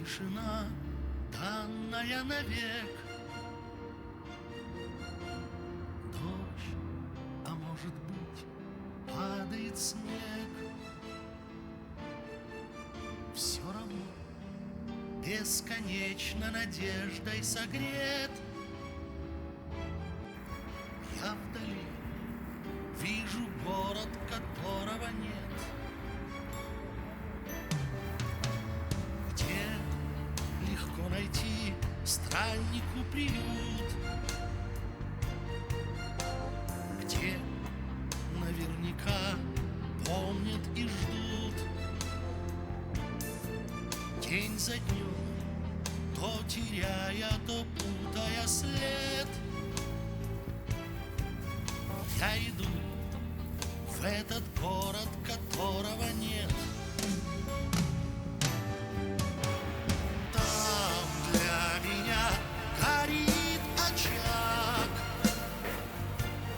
тишина, данная навек. Дождь, а может быть, падает снег. Все равно бесконечно надеждой согрет. Я вдали вижу город, которого нет, где легко найти страннику приют, где наверняка помнят и ждут. День за днем, то теряя, то путая след, я иду в этот город, которого нет. Там для меня горит очаг,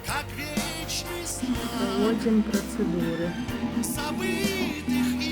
как вечный знак Проводим процедуры. забытых